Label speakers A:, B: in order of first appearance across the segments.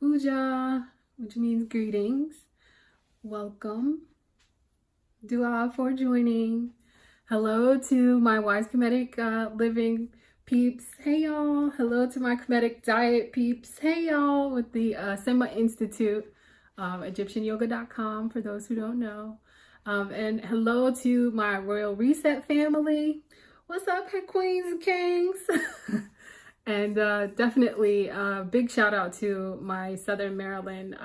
A: Puja, which means greetings. Welcome. Dua for joining. Hello to my Wise Comedic Living peeps. Hey y'all. Hello to my Comedic Diet peeps. Hey y'all with the Sema Institute, EgyptianYoga.com for those who don't know. And hello to my Royal Reset family. What's up, queens and kings? And definitely big shout out to my Southern Maryland,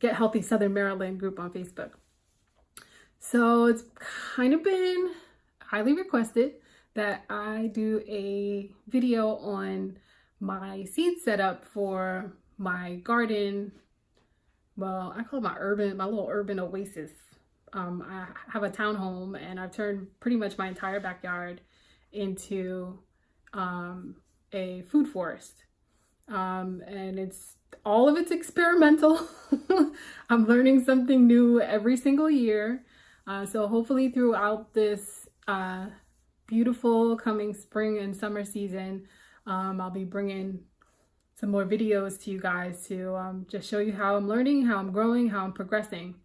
A: Get Healthy Southern Maryland group on Facebook. So it's kind of been highly requested that I do a video on my seed setup for my garden. Well, I call it my little urban oasis. I have a townhome and I've turned pretty much my entire backyard into a food forest, and all of it's experimental. I'm learning something new every single year, so hopefully throughout this beautiful coming spring and summer season, I'll be bringing some more videos to you guys to just show you how I'm learning, how I'm growing, how I'm progressing.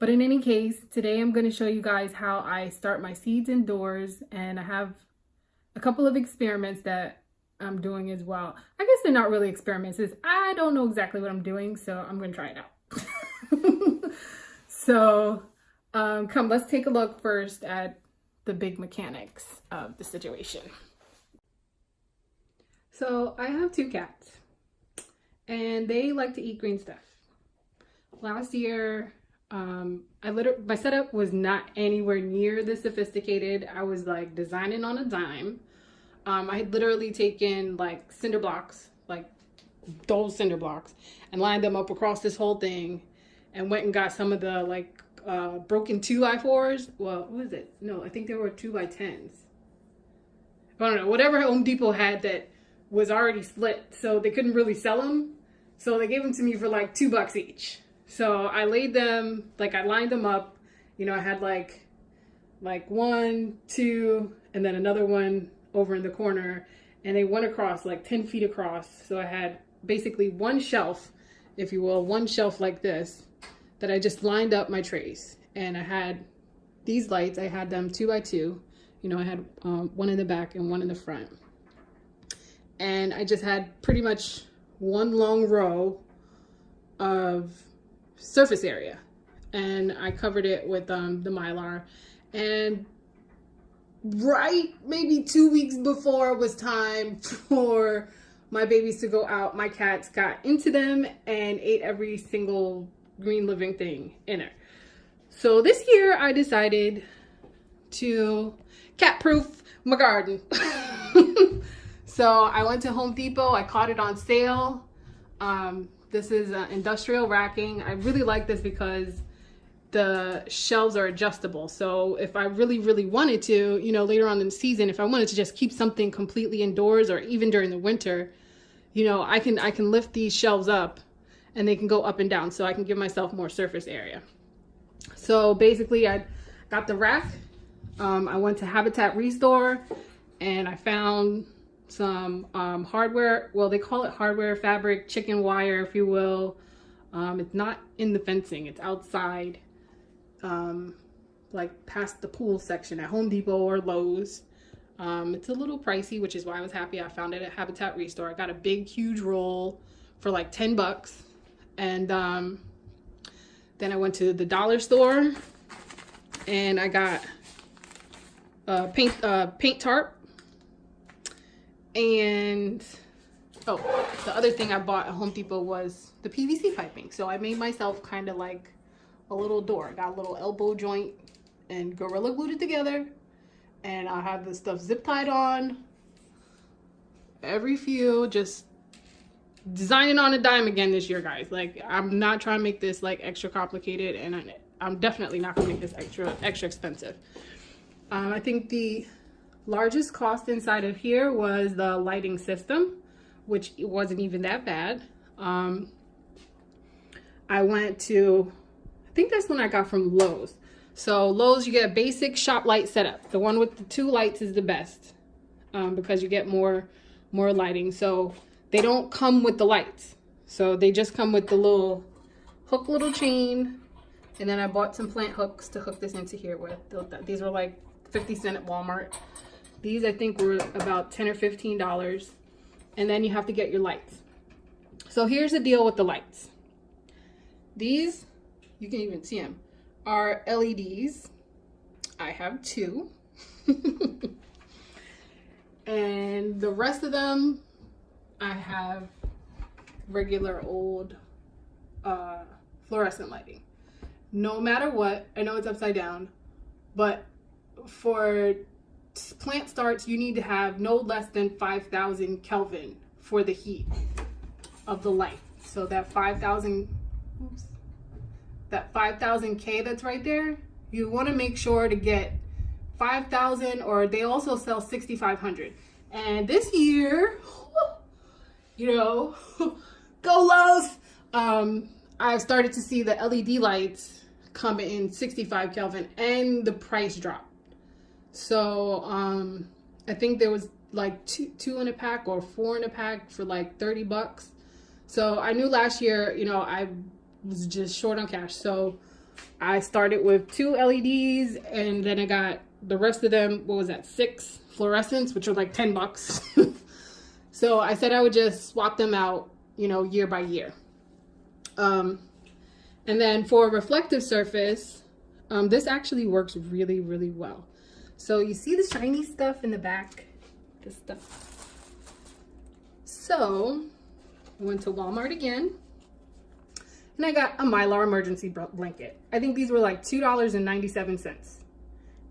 A: But in any case, today I'm going to show you guys how I start my seeds indoors, and I have a couple of experiments that I'm doing as well. I guess they're not really experiments. I don't know exactly what I'm doing, so I'm going to try it out. So come, let's take a look first at the big mechanics of the situation. So I have 2 cats, and they like to eat green stuff. Last year, my setup was not anywhere near this sophisticated. I was like designing on a dime. I had literally taken like cinder blocks, like those cinder blocks, and lined them up across this whole thing, and went and got some of the like broken 2x4s. Well, what was it? No, I think they were 2x10s. I don't know, whatever Home Depot had that was already split, so they couldn't really sell them. So they gave them to me for like $2 each. So I laid them, like I lined them up, you know, I had like 1, 2, and then another one over in the corner, and they went across like 10 feet across. So I had basically one shelf, if you will, one shelf like this, that I just lined up my trays. And I had these lights, I had them 2x2, you know, I had one in the back and one in the front. And I just had pretty much one long row of surface area, and I covered it with the Mylar. And right maybe 2 weeks before it was time for my babies to go out, my cats got into them and ate every single green living thing in it. So this year I decided to cat proof my garden. So I went to Home Depot, I caught it on sale. This is industrial racking. I really like this because the shelves are adjustable. So if I really, really wanted to, you know, later on in the season, if I wanted to just keep something completely indoors, or even during the winter, you know, I can lift these shelves up and they can go up and down, so I can give myself more surface area. So basically I got the rack. I went to Habitat Restore and I found some hardware. Well, they call it hardware fabric, chicken wire, if you will. It's not in the fencing, it's outside, like past the pool section at Home Depot or Lowe's. It's a little pricey, which is why I was happy I found it at Habitat Restore. I got a big huge roll for like $10, and then I went to the dollar store and I got a paint tarp. And oh, the other thing I bought at Home Depot was the PVC piping. So I made myself kind of like a little door. I got a little elbow joint and Gorilla glued it together, and I have the stuff zip tied on. Every few, just designing on a dime again this year, guys. Like, I'm not trying to make this like extra complicated, and I'm definitely not gonna make this extra expensive. I think the largest cost inside of here was the lighting system, which wasn't even that bad. I went to, I think that's one I got from Lowe's. So Lowe's, you get a basic shop light setup. The one with the 2 lights is the best because you get more lighting. So they don't come with the lights. So they just come with the little hook little chain. And then I bought some plant hooks to hook this into here with. These were like 50 cents at Walmart. These I think were about $10 or $15. And then you have to get your lights. So here's the deal with the lights. These, you can even see them, are LEDs. I have 2. And the rest of them, I have regular old fluorescent lighting. No matter what, I know it's upside down, but for plant starts, you need to have no less than 5,000 Kelvin for the heat of the light. So that 5,000, that 5,000 K that's right there, you want to make sure to get 5,000, or they also sell 6,500. And this year, you know, go Lowe's. I've started to see the LED lights come in 65 Kelvin and the price dropped. So I think there was like two in a pack or 4 in a pack for like $30. So I knew last year, you know, I was just short on cash. So I started with 2 LEDs and then I got the rest of them, what was that, 6 fluorescents, which are like $10. So I said I would just swap them out, you know, year by year. And then for a reflective surface, this actually works really, really well. So you see the shiny stuff in the back, this stuff. So I went to Walmart again and I got a Mylar emergency blanket. I think these were like $2.97.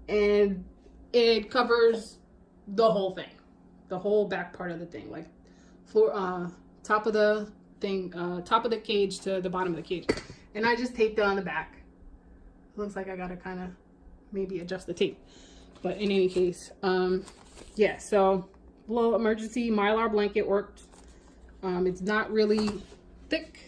A: And it covers the whole thing, the whole back part of the thing, like floor, top of the thing, top of the cage to the bottom of the cage. And I just taped it on the back. Looks like I gotta kind of maybe adjust the tape. But in any case, yeah, so little emergency Mylar blanket worked. It's not really thick,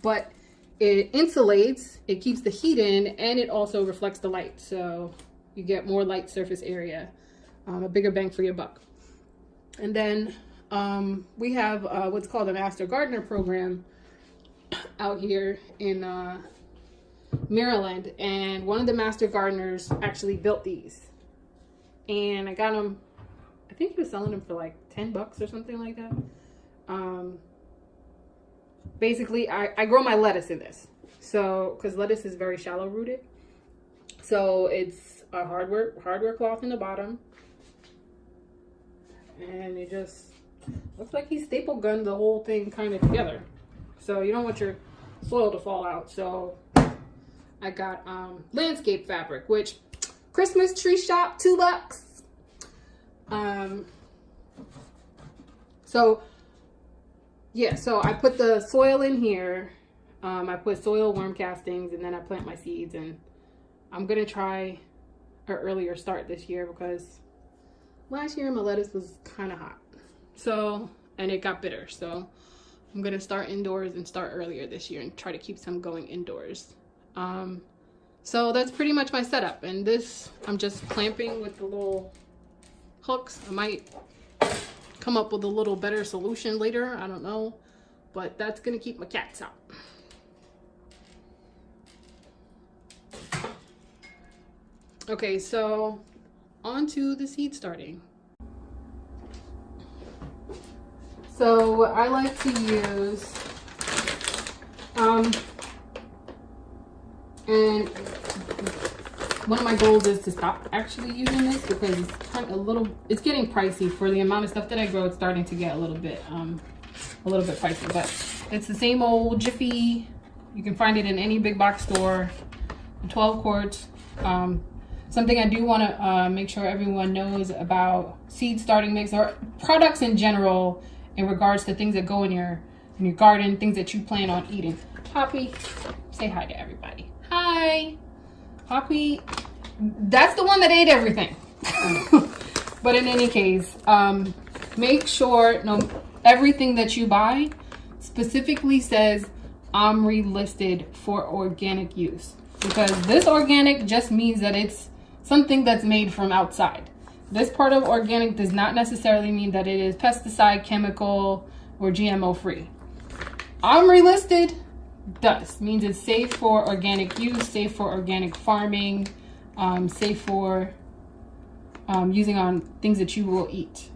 A: but it insulates, it keeps the heat in, and it also reflects the light. So you get more light surface area, a bigger bang for your buck. And then we have what's called a Master Gardener program out here in Maryland, and one of the master gardeners actually built these, and I got them, I think he was selling them for like $10 or something like that. Basically I grow my lettuce in this, so because lettuce is very shallow rooted, so it's a hardware cloth in the bottom, and it just looks like he staple gunned the whole thing kind of together. So you don't want your soil to fall out. So I got landscape fabric, which Christmas tree shop, $2. So yeah, so I put the soil in here. I put soil worm castings, and then I plant my seeds, and I'm gonna try an earlier start this year because last year my lettuce was kind of hot. So, and it got bitter. So I'm gonna start indoors and start earlier this year and try to keep some going indoors. So that's pretty much my setup. And this, I'm just clamping with the little hooks. I might come up with a little better solution later, I don't know. But that's gonna keep my cats out. Okay, so on to the seed starting. So what I like to use, and one of my goals is to stop actually using this because it's kind of it's getting pricey for the amount of stuff that I grow. It's starting to get a little bit pricey, but it's the same old Jiffy. You can find it in any big box store, 12 quarts. Something I do want to make sure everyone knows about seed starting mix or products in general in regards to things that go in your garden, things that you plan on eating. Poppy, say hi to everybody. Hi. Poppy, that's the one that ate everything. But in any case, make sure everything that you buy specifically says OMRI listed for organic use. Because this organic just means that it's something that's made from outside. This part of organic does not necessarily mean that it is pesticide, chemical, or GMO free. OMRI listed does. Means it's safe for organic use, safe for organic farming, safe for using on things that you will eat.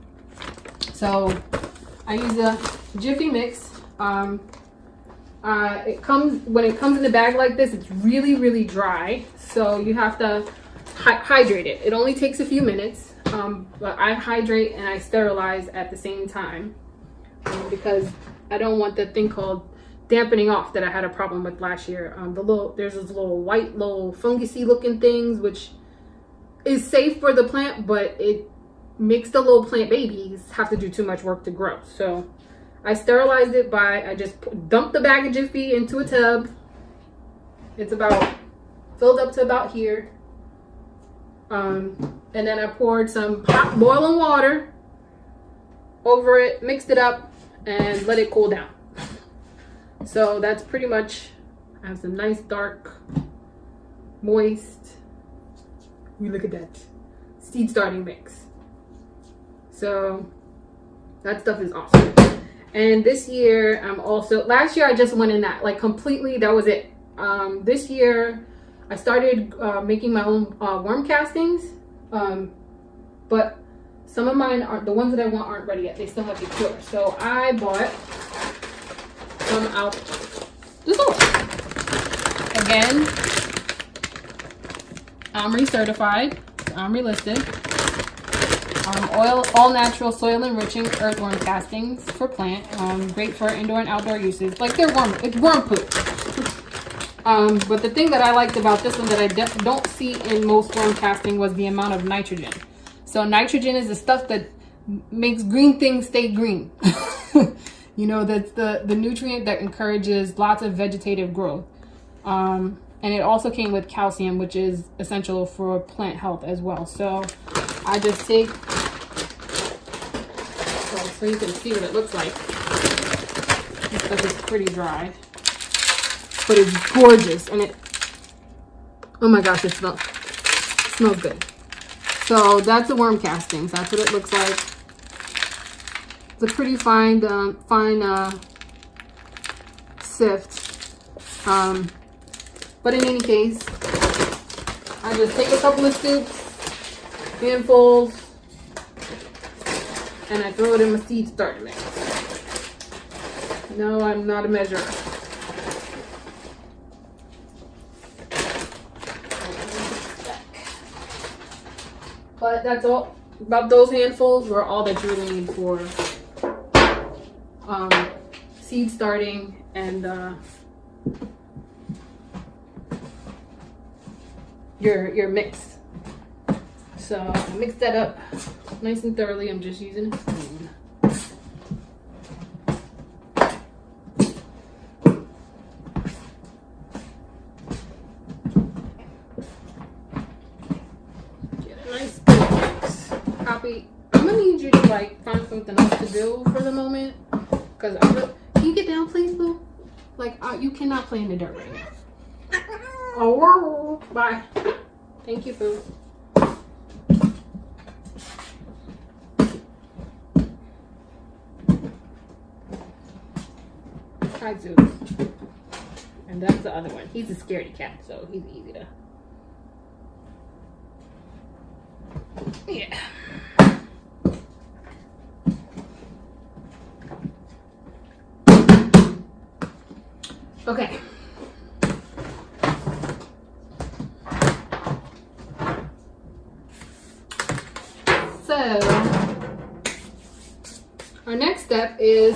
A: So I use a Jiffy Mix. When it comes in the bag like this, it's really, really dry. So you have to hydrate it. It only takes a few minutes, but I hydrate and I sterilize at the same time because I don't want the thing called dampening off that I had a problem with last year. There's those little white, little fungusy looking things, which is safe for the plant, but it makes the little plant babies have to do too much work to grow. So I sterilized it I just dumped the bag of Jiffy into a tub. It's about filled up to about here. And then I poured some hot boiling water over it, mixed it up, and let it cool down. So that's pretty much, I have some nice dark, moist, look at that, seed starting mix. So that stuff is awesome. And this year last year I just went in that, like completely, that was it. This year I started making my own worm castings, but some of mine aren't, the ones that I want aren't ready yet. They still have to cure. So I bought some out the store. Again, OMRI certified, OMRI listed. All natural soil enriching earthworm castings for plant. Great for indoor and outdoor uses. Like it's worm poop. But the thing that I liked about this one that I don't see in most worm casting was the amount of nitrogen. So nitrogen is the stuff that makes green things stay green. You know, that's the nutrient that encourages lots of vegetative growth. And it also came with calcium, which is essential for plant health as well. So I just take, so you can see what it looks like. This stuff is pretty dry, but it's gorgeous. And oh my gosh, it smells good. So that's the worm castings. That's what it looks like. It's a pretty fine sift. But in any case, I just take a couple of scoops, handfuls, and I throw it in my seed starter mix. No, I'm not a measurer. But that's all. About those handfuls were all that you really need for seed starting and your mix. So I mix that up nice and thoroughly. I'm just using a spoon. Get a nice spoon mix. Copy. I'm gonna need you to like find something else to do for the moment, because can you get down, please, boo? Like you cannot play in the dirt right now. Oh, bye. Thank you, boo. Hi, Zeus. And that's the other one. He's a scaredy cat, so he's easy to. Yeah. Okay. So, our next step is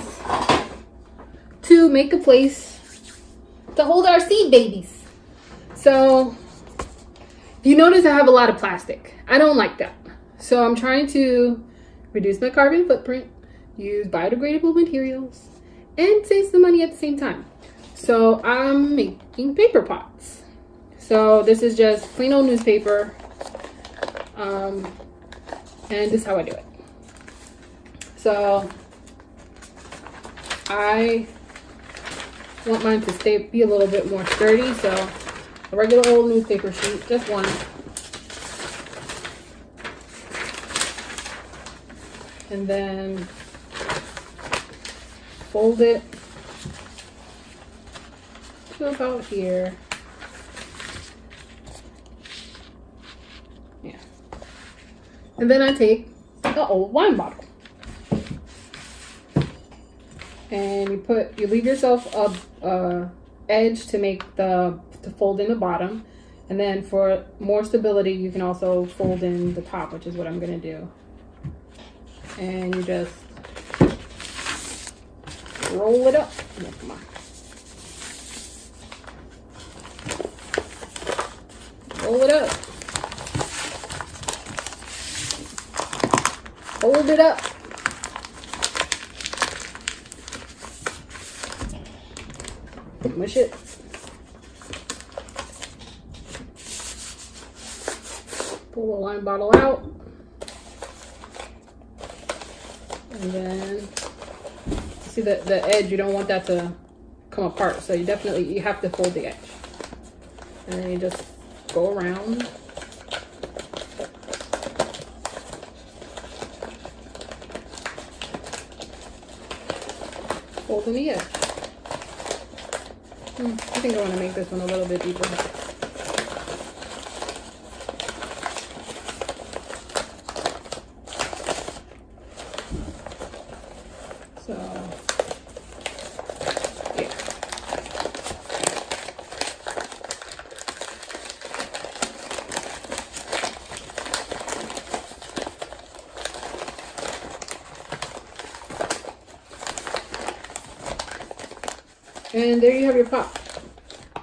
A: to make a place to hold our seed babies. So, you notice I have a lot of plastic. I don't like that. So, I'm trying to reduce my carbon footprint, use biodegradable materials, and save some money at the same time. So I'm making paper pots. So this is just plain old newspaper. And this is how I do it. So I want mine to be a little bit more sturdy. So a regular old newspaper sheet, just one. And then fold it to about here. Yeah. And then I take the old wine bottle. And you leave yourself a edge to make to fold in the bottom. And then for more stability, you can also fold in the top, which is what I'm gonna do. And you just roll it up. Oh, come on. Roll it up. Hold it up. Mush it. Pull the wine bottle out. And then see the edge, you don't want that to come apart. So you have to fold the edge. And then you just go around. Folding the edge. I think I want to make this one a little bit deeper. So, yeah. And there you have your pot.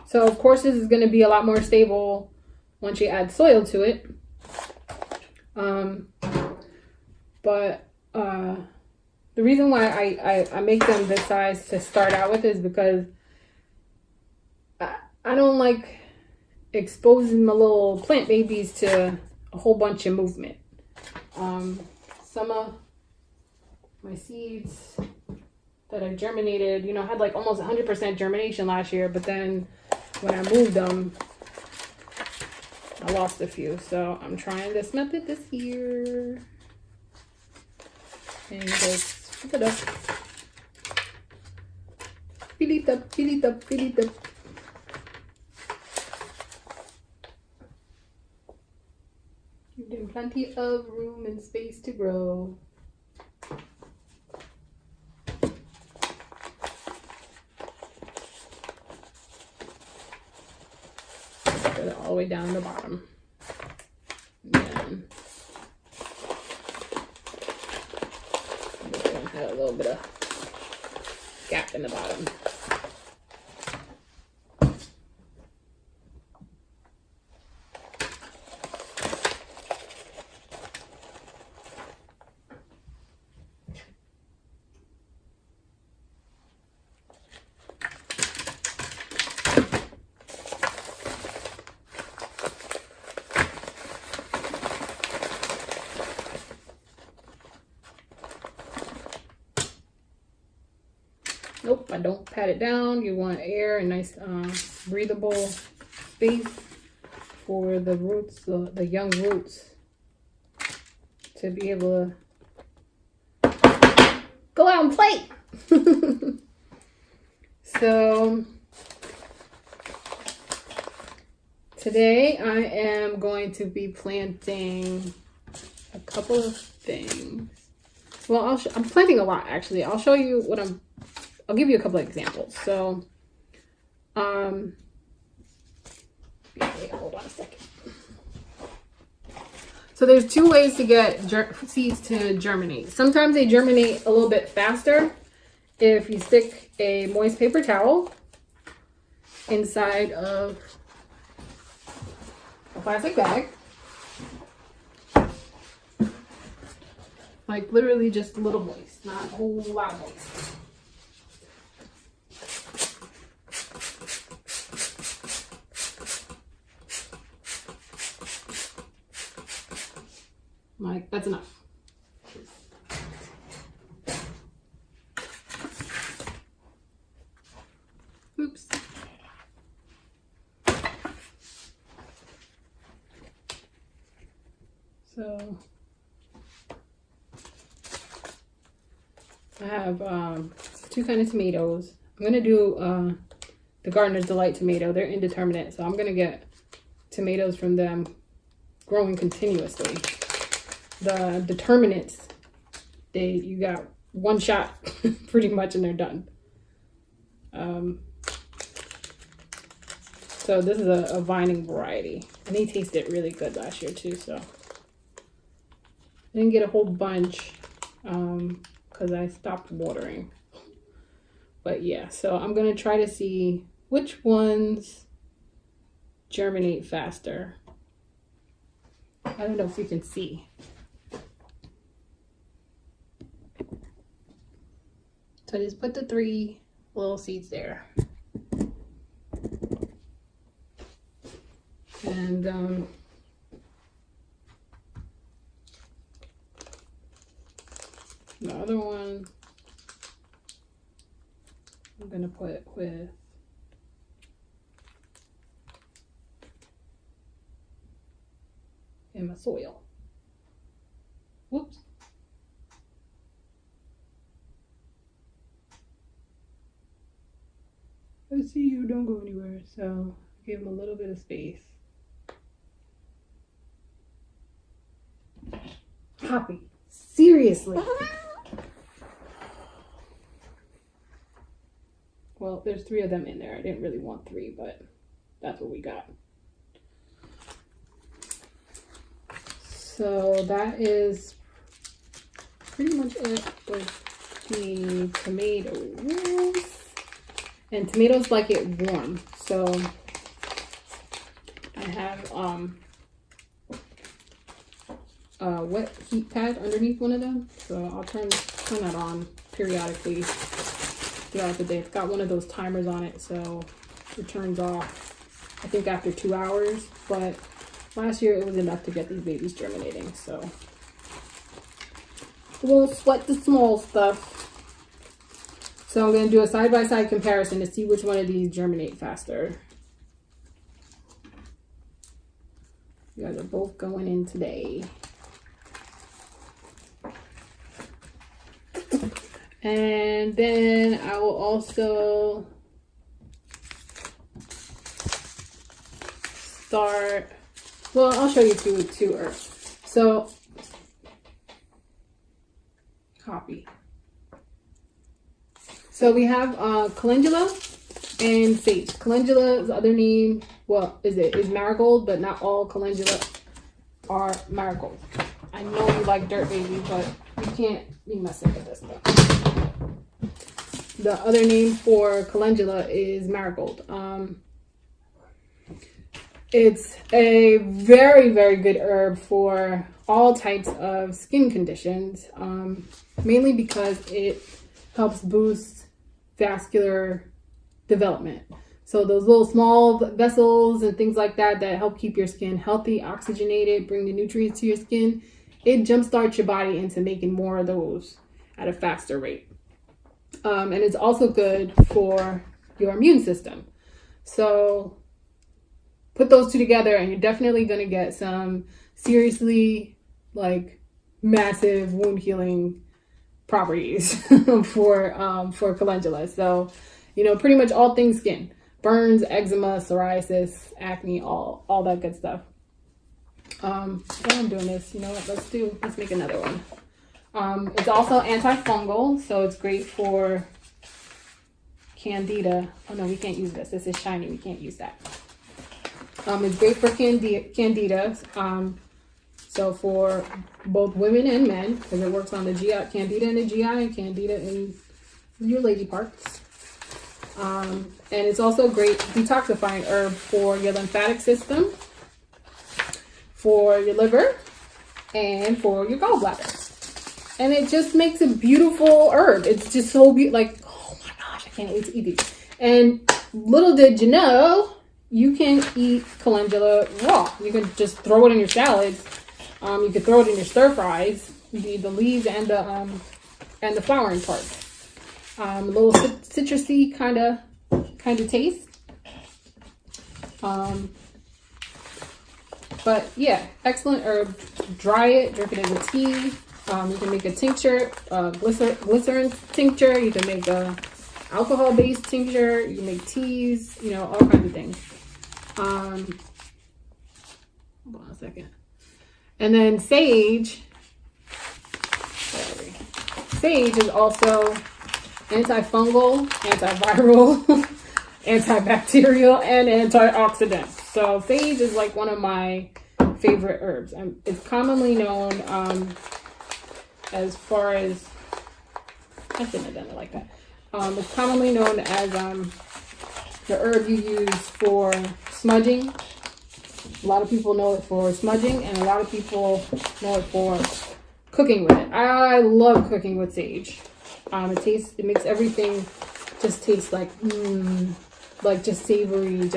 A: So of course this is going to be a lot more stable once you add soil to it. But the reason why I make them this size to start out with is because I don't like exposing my little plant babies to a whole bunch of movement. Some of my seeds that I germinated, you know, had like almost 100% germination last year, but then when I moved them, I lost a few. So I'm trying this method this year. And just fill it up. Fill it up, fill it up, fill it up. Give them plenty of room and space to grow. Put it all the way down the bottom. And then have a little bit of gap in the bottom. Nope, I don't pat it down. You want air and nice breathable space for the roots, the young roots, to be able to go out and play. So today I am going to be planting a couple of things. Well, I'm planting a lot actually. I'll show you what I'll give you a couple of examples. So, hold on a second. So there's two ways to get seeds to germinate. Sometimes they germinate a little bit faster if you stick a moist paper towel inside of a plastic bag. Like literally just a little moist, not a whole lot of moist. Like, that's enough. Oops. So I have two kinds of tomatoes. I'm gonna do the Gardener's Delight tomato. They're indeterminate, so I'm gonna get tomatoes from them growing continuously. The determinates, you got one shot pretty much and they're done. So this is a vining variety, and they tasted really good last year too. So I didn't get a whole bunch because I stopped watering. But yeah, so I'm gonna try to see which ones germinate faster. I don't know if you can see. So I just put the 3 little seeds there. And the other one I'm gonna put in my soil. Whoops. I see you, don't go anywhere. So give them a little bit of space. Poppy, seriously. Well, there's 3 of them in there. I didn't really want 3, but that's what we got. So that is pretty much it with the tomatoes. And tomatoes like it warm. So I have a wet heat pad underneath one of them. So I'll turn that on periodically throughout the day. It's got one of those timers on it, so it turns off I think after 2 hours, but last year it was enough to get these babies germinating. So we'll sweat the small stuff. So I'm going to do a side-by-side comparison to see which one of these germinate faster. You guys are both going in today. And then I will also start, well, I'll show you two herbs. So, copy. So we have calendula and sage. Calendula's other name, well, is marigold, but not all calendula are marigold. I know you like dirt, baby, but you can't be messing with this stuff. The other name for calendula is marigold. It's a very, very good herb for all types of skin conditions, mainly because it helps boost vascular development. So those little small vessels and things like that help keep your skin healthy, oxygenated, bring the nutrients to your skin, it jumpstarts your body into making more of those at a faster rate. And it's also good for your immune system. So put those two together and you're definitely going to get some seriously massive wound healing properties for calendula. So, pretty much all things skin, burns, eczema, psoriasis, acne, all that good stuff. While I'm doing this, you know what, let's make another one. It's also antifungal, so it's great for candida. Oh no, we can't use this. This is shiny. We can't use that. It's great for candida. So for both women and men, because it works on the GI, candida in the GI and candida in your lady parts. And it's also a great detoxifying herb for your lymphatic system, for your liver, and for your gallbladder. And it just makes a beautiful herb. It's just so beautiful. Oh my gosh, I can't wait to eat these. And little did you know, you can eat calendula raw. You can just throw it in your salads. You could throw it in your stir fries, the leaves and the flowering part. A little citrusy kind of taste. But yeah, excellent herb. Dry it, drink it as a tea. You can make a tincture, glycerin tincture. You can make a alcohol-based tincture. You can make teas, you know, all kinds of things. Hold on a second. And then sage. Sage is also antifungal, antiviral, antibacterial, and antioxidant. So sage is like one of my favorite herbs. It's commonly known as far as, I shouldn't have done it like that. It's commonly known as the herb you use for smudging. A lot of people know it for smudging, and a lot of people know it for cooking with it. I love cooking with sage. It makes everything just taste like just savory,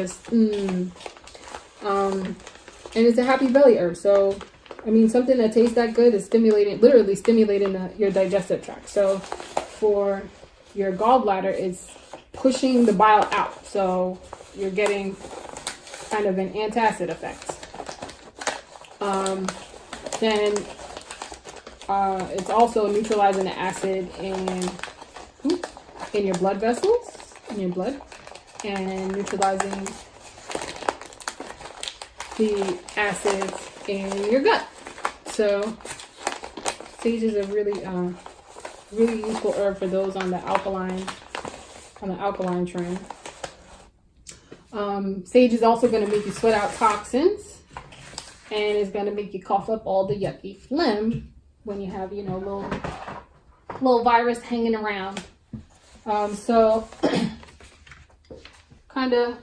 A: and it's a happy belly herb. So, I mean, something that tastes that good is literally stimulating your digestive tract. So, for your gallbladder, it's pushing the bile out. So, you're getting kind of an antacid effect. Then it's also neutralizing the acid in your blood vessels, in your blood, and neutralizing the acids in your gut. So sage is a really useful herb for those on the alkaline trend. Sage is also going to make you sweat out toxins, and it's going to make you cough up all the yucky phlegm when you have, you know, little virus hanging around. So kind of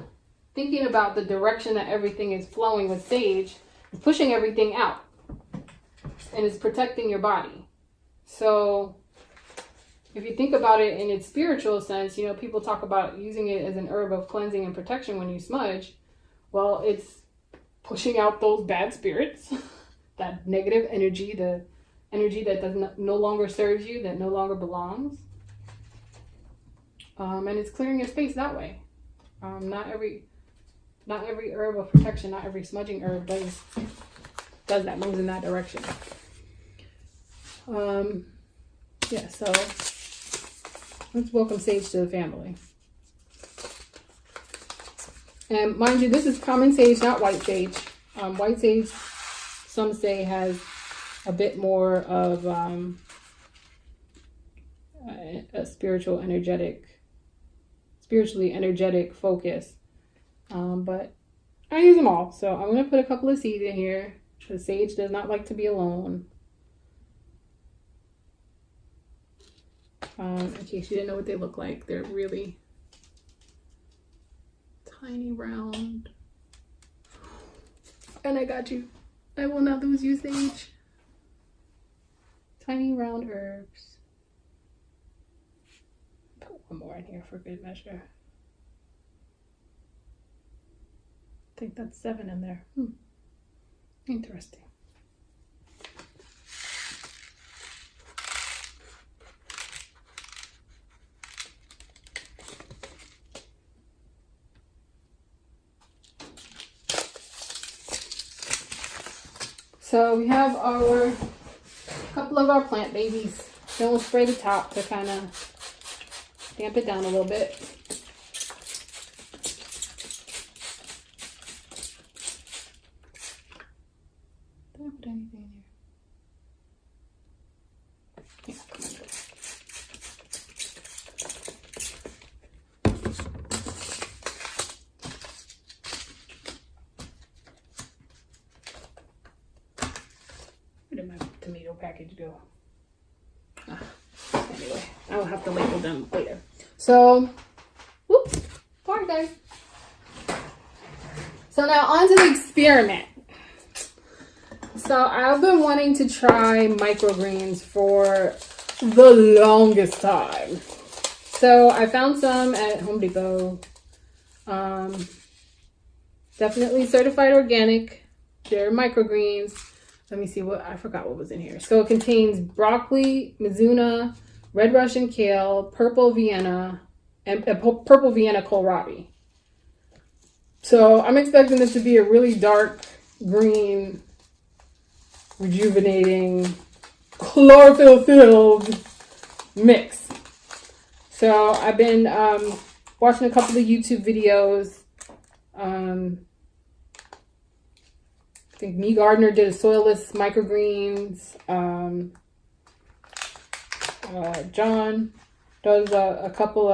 A: thinking about the direction that everything is flowing with sage, it's pushing everything out, and it's protecting your body. So if you think about it in its spiritual sense, you know, people talk about using it as an herb of cleansing and protection when you smudge. Well, it's pushing out those bad spirits, that negative energy, the energy that no longer serves you, that no longer belongs. And it's clearing your space that way. Not every herb of protection, not every smudging herb does that, moves in that direction. Yeah, so let's welcome sage to the family. And mind you, this is common sage, not white sage. White sage, some say, has a bit more of a spiritually energetic focus. But I use them all. So I'm going to put a couple of seeds in here. The sage does not like to be alone. In case you didn't know what they look like, they're really tiny, round. And I got you. I will not lose you, sage. Tiny, round herbs. Put one more in here for good measure. I think that's 7 in there. Interesting. So we have a couple of our plant babies. Then we'll spray the top to kind of damp it down a little bit. Did I put anything in here? Yeah, come on. Where did my tomato package go? Anyway, I will have to label them later. So, whoops, sorry guys. So now on to the experiment. So I've been wanting to try microgreens for the longest time. So I found some at Home Depot. Definitely certified organic. They're microgreens. Let me see I forgot what was in here. So it contains broccoli, mizuna, red Russian kale, purple Vienna, and purple Vienna kohlrabi. So I'm expecting this to be a really dark green, rejuvenating, chlorophyll-filled mix. So I've been watching a couple of YouTube videos. I think Me Gardener did a soilless microgreens. John does did a couple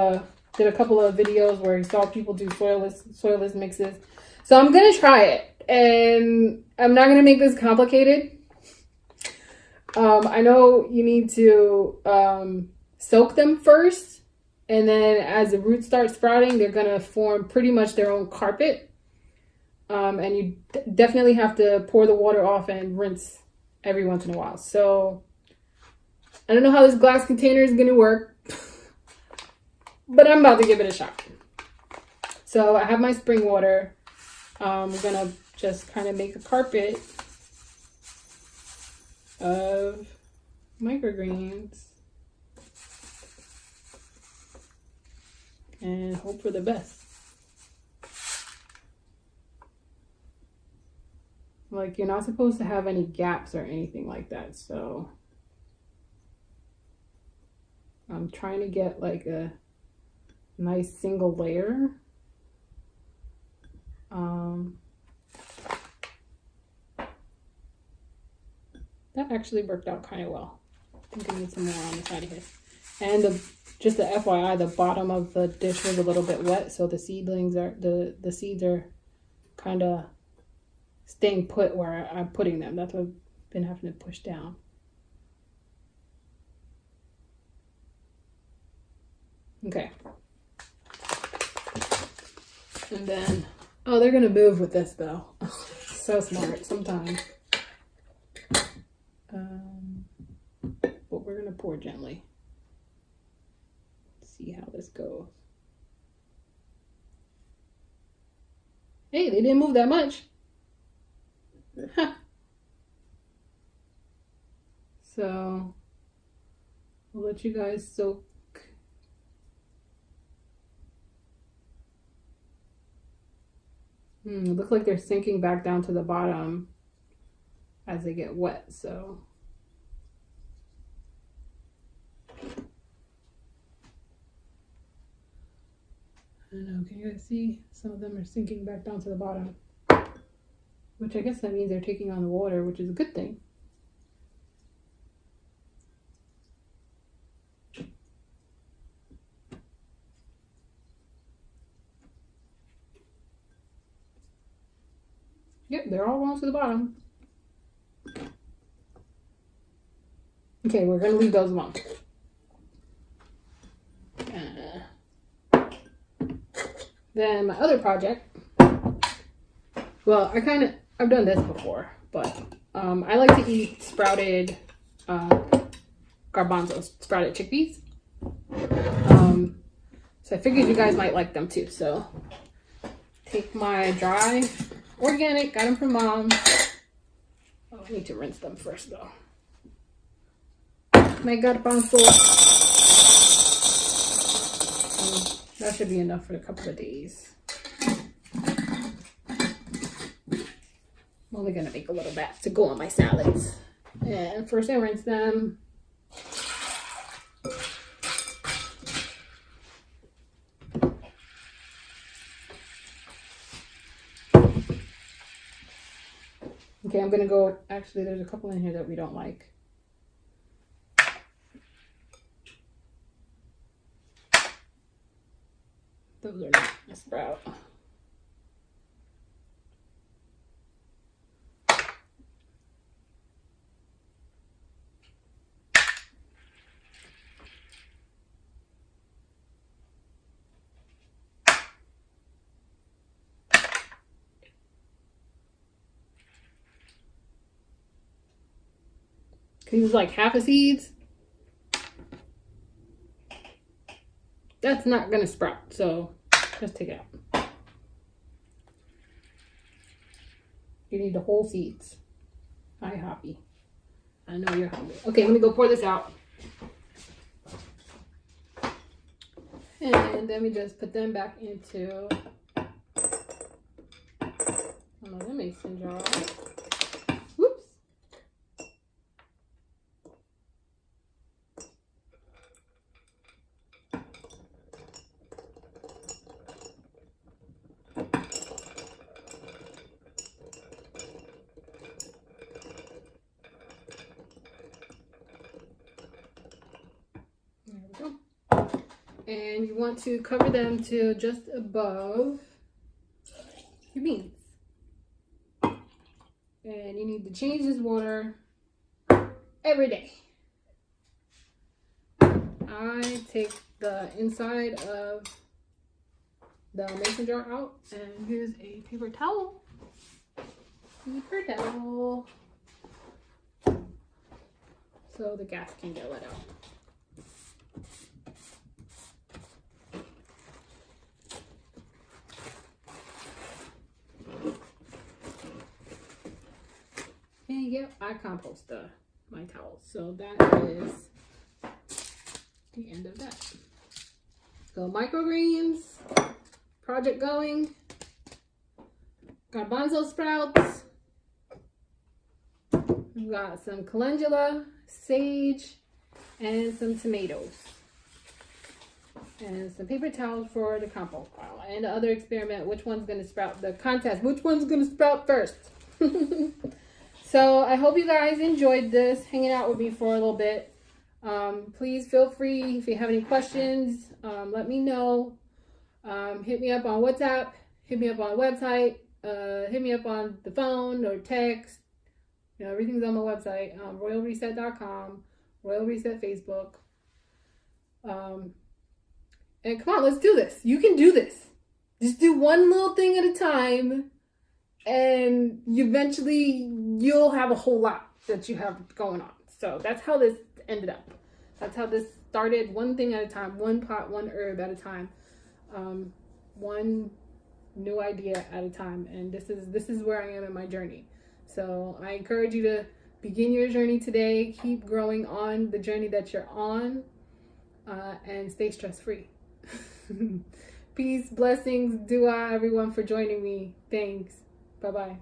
A: of videos where he saw people do soilless mixes. So I'm gonna try it, and I'm not gonna make this complicated. I know you need to soak them first, and then as the roots start sprouting, they're gonna form pretty much their own carpet. And you definitely have to pour the water off and rinse every once in a while. So I don't know how this glass container is gonna work, but I'm about to give it a shot. So I have my spring water. We're gonna just kind of make a carpet of microgreens and hope for the best. Like, you're not supposed to have any gaps or anything like that, so I'm trying to get like a nice single layer. That actually worked out kind of well. I think I need some more on the side of here. And just the FYI, the bottom of the dish was a little bit wet, so the seedlings are the seeds are kind of staying put where I'm putting them. That's what I've been having to push down. Okay. And then, oh, they're gonna move with this though. So smart sometimes. But we're gonna pour gently. See how this goes. Hey, they didn't move that much. Huh. So I'll let you guys soak. It looks like they're sinking back down to the bottom as they get wet, so I don't know, can you guys see? Some of them are sinking back down to the bottom, which I guess that means they're taking on the water, which is a good thing. Yep, they're all going to the bottom. Okay, we're going to leave those alone. Then my other project, well, I've done this before, but I like to eat sprouted garbanzos, sprouted chickpeas. So I figured you guys might like them too. So take my dry organic, got them from Mom. Oh, I need to rinse them first though. My garbanzo. That should be enough for a couple of days. I'm only gonna make a little batch to go on my salads. And first I rinse them. Okay, I'm gonna go, actually there's a couple in here that we don't like. Those are not a sprout. Can you use like half a seeds? That's not gonna sprout, so just take it out. You need the whole seeds. Hi, Hoppy. I know you're hungry. Okay, let me go pour this out. And then we just put them back into another mason jar. Whoops. And you want to cover them to just above your beans. And you need to change this water every day. I take the inside of the mason jar out, and here's a paper towel. So the gas can get let out. And yep, I compost my towels. So that is the end of that. So microgreens, project going, garbanzo sprouts, we've got some calendula, sage, and some tomatoes. And some paper towels for the compost pile. And the other experiment, which one's gonna sprout, the contest, which one's gonna sprout first? So I hope you guys enjoyed this, hanging out with me for a little bit. Please feel free, if you have any questions, let me know. Hit me up on WhatsApp, hit me up on the website, hit me up on the phone or text. You know, everything's on my website, royalreset.com, Royal Reset Facebook. And come on, let's do this. You can do this. Just do one little thing at a time, and you'll have a whole lot that you have going on. So that's how this ended up. That's how this started, one thing at a time, one pot, one herb at a time, one new idea at a time. And this is where I am in my journey. So I encourage you to begin your journey today, keep growing on the journey that you're on, and stay stress-free. Peace, blessings, dua, everyone, for joining me. Thanks. Bye-bye.